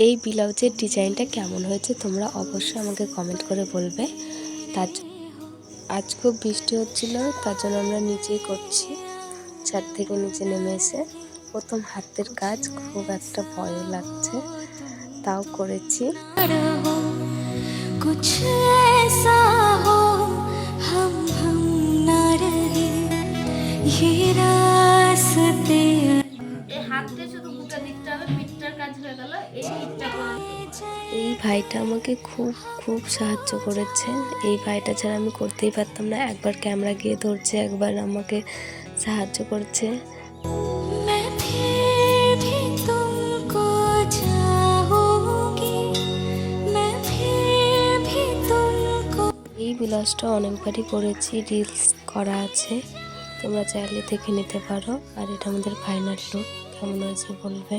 এই ব্লাউজের ডিজাইনটা কেমন হয়েছে তোমরা অবশ্যই আমাকে কমেন্ট করে বলবে। তার আজ খুব বৃষ্টি হচ্ছিল, তার জন্য আমরা নিচেই করছি। ছাদ থেকে নিচে নেমে এসে প্রথম হাতের কাজ, খুব একটা ভয়ও লাগছে, তাও করেছি। এই ভাইটা আমাকে খুব খুব সাহায্য করেছে। এই ভাইটা ছাড়া আমি করতেই পারতাম না। একবার ক্যামেরা গিয়ে ধরছে, একবার আমাকে সাহায্য করছে। এই ব্লাউজটা অনেকবারই করেছি, রিলস করা আছে, তোমরা চাইলে দেখে নিতে পারো। আর এটা আমাদের ফাইনাল লুক, কেমন হয়েছে বলবে।